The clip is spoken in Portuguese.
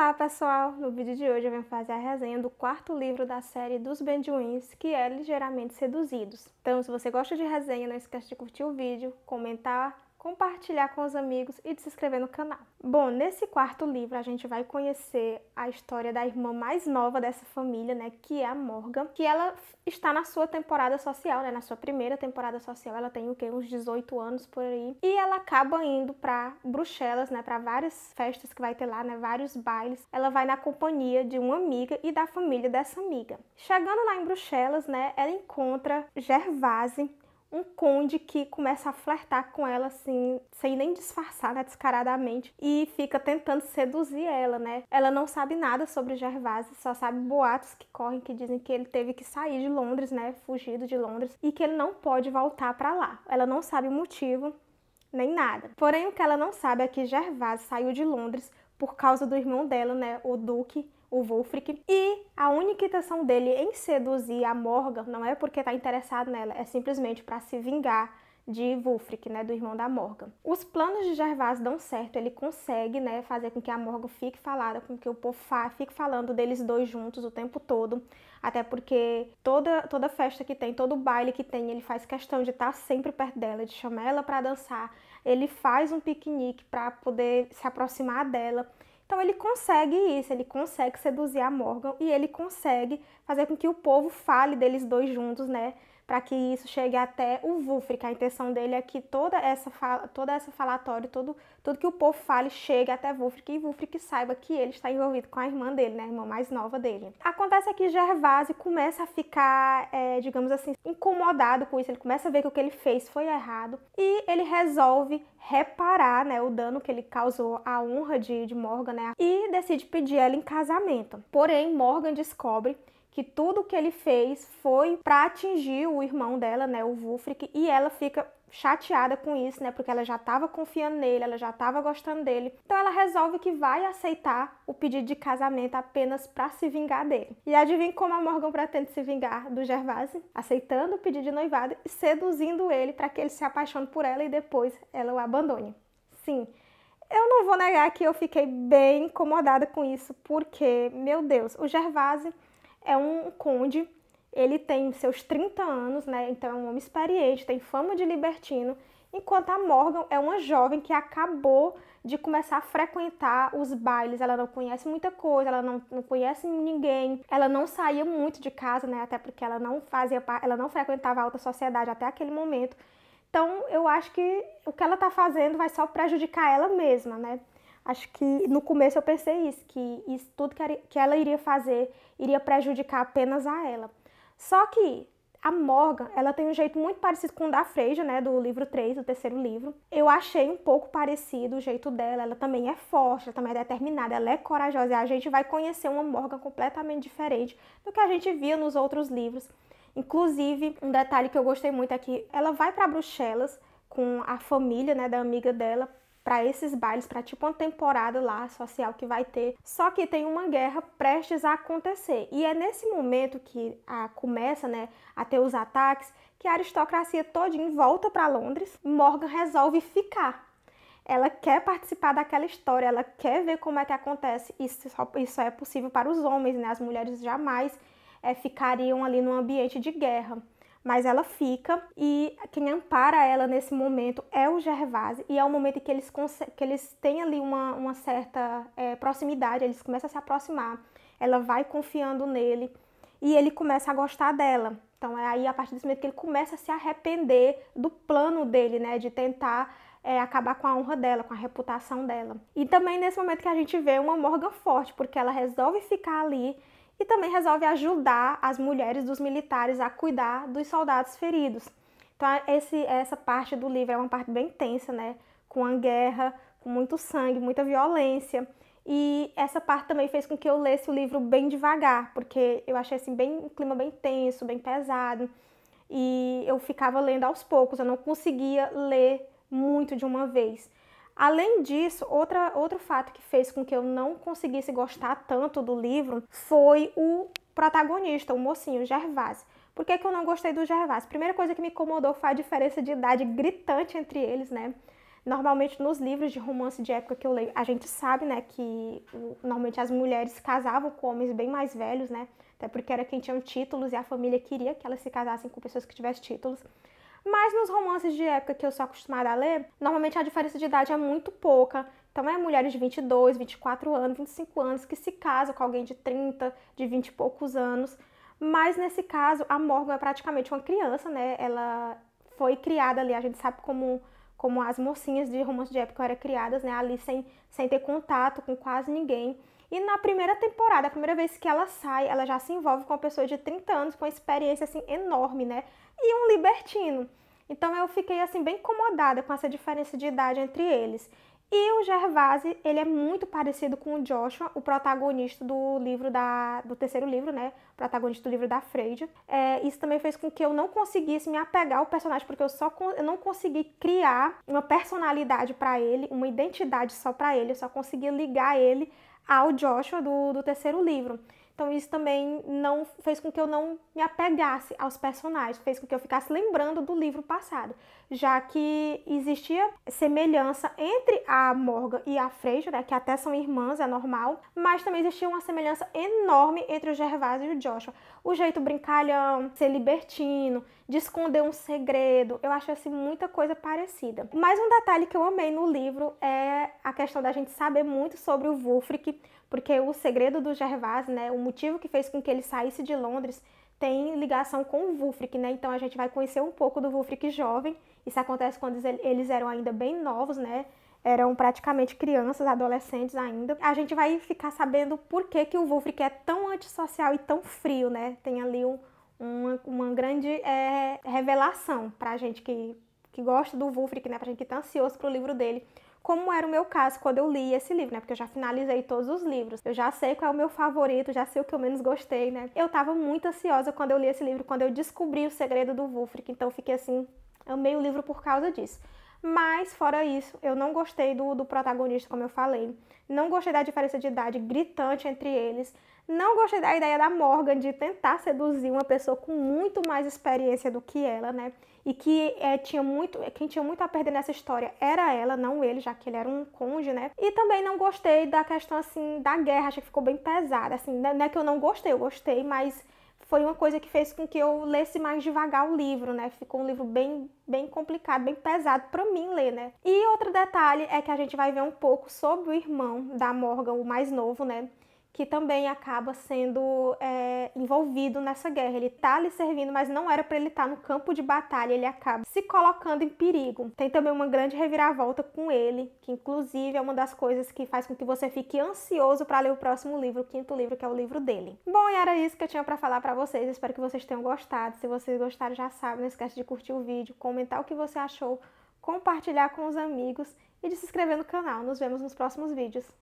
Olá pessoal, no vídeo de hoje eu venho fazer a resenha do quarto livro da série dos Benduins, que é Ligeiramente Seduzidos. Então se você gosta de resenha, não esquece de curtir o vídeo, comentar, compartilhar com os amigos e de se inscrever no canal. Bom, nesse quarto livro a gente vai conhecer a história da irmã mais nova dessa família, né, que é a Morgan, que ela está na sua temporada social, né, na sua primeira temporada social, ela tem o quê? Uns 18 anos por aí, e ela acaba indo para Bruxelas, né, para várias festas que vai ter lá, né, vários bailes. Ela vai na companhia de uma amiga e da família dessa amiga. Chegando lá em Bruxelas, né, ela encontra Gervase, um conde que começa a flertar com ela assim, sem nem disfarçar, né, descaradamente, e fica tentando seduzir ela, né? Ela não sabe nada sobre Gervase, só sabe boatos que correm que dizem que ele teve que sair de Londres, né, fugido de Londres, e que ele não pode voltar para lá. Ela não sabe o motivo, nem nada. Porém, o que ela não sabe é que Gervase saiu de Londres por causa do irmão dela, né, o Duque, o Wulfric, e a única intenção dele em seduzir a Morgan não é porque está interessado nela, é simplesmente para se vingar de Wulfric, né, do irmão da Morgan. Os planos de Gervase dão certo, ele consegue, né, fazer com que a Morgan fique falada, com que o povo fique falando deles dois juntos o tempo todo, até porque toda festa que tem, todo baile que tem, ele faz questão de estar sempre perto dela, de chamar ela para dançar, ele faz um piquenique para poder se aproximar dela. Então ele consegue isso, ele consegue seduzir a Morgan e ele consegue fazer com que o povo fale deles dois juntos, né? Para que isso chegue até o Wulfric. A intenção dele é que toda essa falatório, tudo que o povo fale chegue até Wulfric e Wulfric saiba que ele está envolvido com a irmã dele, né? A irmã mais nova dele. Acontece que Gervase começa a ficar, digamos assim, incomodado com isso. Ele começa a ver que o que ele fez foi errado e ele resolve reparar, né, o dano que ele causou à honra de Morgan, né? E decide pedir ela em casamento. Porém, Morgan descobre que tudo que ele fez foi para atingir o irmão dela, né, o Wulfric, e ela fica chateada com isso, né, porque ela já estava confiando nele, ela já estava gostando dele. Então ela resolve que vai aceitar o pedido de casamento apenas para se vingar dele. E adivinha como a Morgan pretende se vingar do Gervase? Aceitando o pedido de noivado e seduzindo ele para que ele se apaixone por ela e depois ela o abandone. Sim, eu não vou negar que eu fiquei bem incomodada com isso, porque, meu Deus, o Gervase é um conde, ele tem seus 30 anos, né? Então é um homem experiente, tem fama de libertino, enquanto a Morgan é uma jovem que acabou de começar a frequentar os bailes. Ela não conhece muita coisa, ela não conhece ninguém, ela não saía muito de casa, né? Até porque ela não frequentava a alta sociedade até aquele momento. Então eu acho que o que ela tá fazendo vai só prejudicar ela mesma, né? Acho que no começo eu pensei isso, que isso tudo que ela iria fazer iria prejudicar apenas a ela. Só que a Morgan, ela tem um jeito muito parecido com o da Freyja, né, do livro 3, do terceiro livro. Eu achei um pouco parecido o jeito dela, ela também é forte, ela também é determinada, ela é corajosa. E a gente vai conhecer uma Morgan completamente diferente do que a gente via nos outros livros. Inclusive, um detalhe que eu gostei muito é que ela vai para Bruxelas com a família, né, da amiga dela, para esses bailes, para tipo uma temporada lá social que vai ter. Só que tem uma guerra prestes a acontecer. E é nesse momento que começa, né, a ter os ataques, que a aristocracia todinha volta para Londres. Morgan resolve ficar. Ela quer participar daquela história, ela quer ver como é que acontece. Isso é possível para os homens, né? As mulheres jamais ficariam ali num ambiente de guerra. Mas ela fica e quem ampara ela nesse momento é o Gervase. E é o momento em que eles têm ali uma certa proximidade, eles começam a se aproximar. Ela vai confiando nele e ele começa a gostar dela. Então é aí a partir desse momento que ele começa a se arrepender do plano dele, né, de tentar acabar com a honra dela, com a reputação dela. E também nesse momento que a gente vê uma Morgan forte, porque ela resolve ficar ali e também resolve ajudar as mulheres dos militares a cuidar dos soldados feridos. Então essa parte do livro é uma parte bem tensa, né? Com a guerra, com muito sangue, muita violência. E essa parte também fez com que eu lesse o livro bem devagar, porque eu achei assim, um clima bem tenso, bem pesado. E eu ficava lendo aos poucos, eu não conseguia ler muito de uma vez. Além disso, outro fato que fez com que eu não conseguisse gostar tanto do livro foi o protagonista, o mocinho, Gervase. Por que eu não gostei do Gervase? A primeira coisa que me incomodou foi a diferença de idade gritante entre eles, né? Normalmente nos livros de romance de época que eu leio, a gente sabe, né, que normalmente as mulheres casavam com homens bem mais velhos, né, até porque era quem tinha títulos e a família queria que elas se casassem com pessoas que tivessem títulos. Mas nos romances de época que eu sou acostumada a ler, normalmente a diferença de idade é muito pouca. Então é mulheres de 22, 24 anos, 25 anos que se casam com alguém de 30, de 20 e poucos anos. Mas nesse caso, a Morgan é praticamente uma criança, né? Ela foi criada ali, a gente sabe como as mocinhas de romance de época eram criadas, né? Ali sem ter contato com quase ninguém. E na primeira temporada, a primeira vez que ela sai, ela já se envolve com uma pessoa de 30 anos, com uma experiência assim enorme, né? E um libertino. Então eu fiquei assim bem incomodada com essa diferença de idade entre eles. E o Gervase, ele é muito parecido com o Joshua, o protagonista do livro do terceiro livro, né? O protagonista do livro da Freide. Isso também fez com que eu não conseguisse me apegar ao personagem, porque eu não consegui criar uma personalidade para ele, uma identidade só para ele. Eu só conseguia ligar ele ao Joshua do terceiro livro. Então isso também não fez com que eu não me apegasse aos personagens, fez com que eu ficasse lembrando do livro passado, já que existia semelhança entre a Morgan e a Frasier, né, que até são irmãs, é normal, mas também existia uma semelhança enorme entre o Gervásio e o Joshua. O jeito brincalhão, ser libertino, de esconder um segredo, eu acho assim muita coisa parecida. Mais um detalhe que eu amei no livro é a questão da gente saber muito sobre o Wulfric, porque o segredo do Gervase, né, o motivo que fez com que ele saísse de Londres tem ligação com o Wulfric, né? Então a gente vai conhecer um pouco do Wulfric jovem. Isso acontece quando eles eram ainda bem novos, né? Eram praticamente crianças, adolescentes ainda. A gente vai ficar sabendo por que o Wulfric é tão antissocial e tão frio, né? Tem ali uma grande revelação pra gente que gosta do Wulfric, né? Pra gente que tá ansioso pro livro dele. Como era o meu caso quando eu li esse livro, né? Porque eu já finalizei todos os livros. Eu já sei qual é o meu favorito, já sei o que eu menos gostei, né? Eu tava muito ansiosa quando eu li esse livro, quando eu descobri o segredo do Wulfric. Então eu fiquei assim, amei o livro por causa disso. Mas, fora isso, eu não gostei do protagonista, como eu falei. Não gostei da diferença de idade gritante entre eles. Não gostei da ideia da Morgan de tentar seduzir uma pessoa com muito mais experiência do que ela, né? E que quem tinha muito a perder nessa história era ela, não ele, já que ele era um cônjuge, né? E também não gostei da questão, assim, da guerra. Achei que ficou bem pesada, assim. Não é que eu não gostei, eu gostei, mas foi uma coisa que fez com que eu lesse mais devagar o livro, né? Ficou um livro bem complicado, bem pesado para mim ler, né? E outro detalhe é que a gente vai ver um pouco sobre o irmão da Morgan, o mais novo, né? Que também acaba sendo envolvido nessa guerra. Ele tá ali servindo, mas não era para ele estar no campo de batalha, ele acaba se colocando em perigo. Tem também uma grande reviravolta com ele, que inclusive é uma das coisas que faz com que você fique ansioso para ler o próximo livro, o quinto livro, que é o livro dele. Bom, e era isso que eu tinha para falar para vocês. Espero que vocês tenham gostado. Se vocês gostaram, já sabe, não esquece de curtir o vídeo, comentar o que você achou, compartilhar com os amigos e de se inscrever no canal. Nos vemos nos próximos vídeos.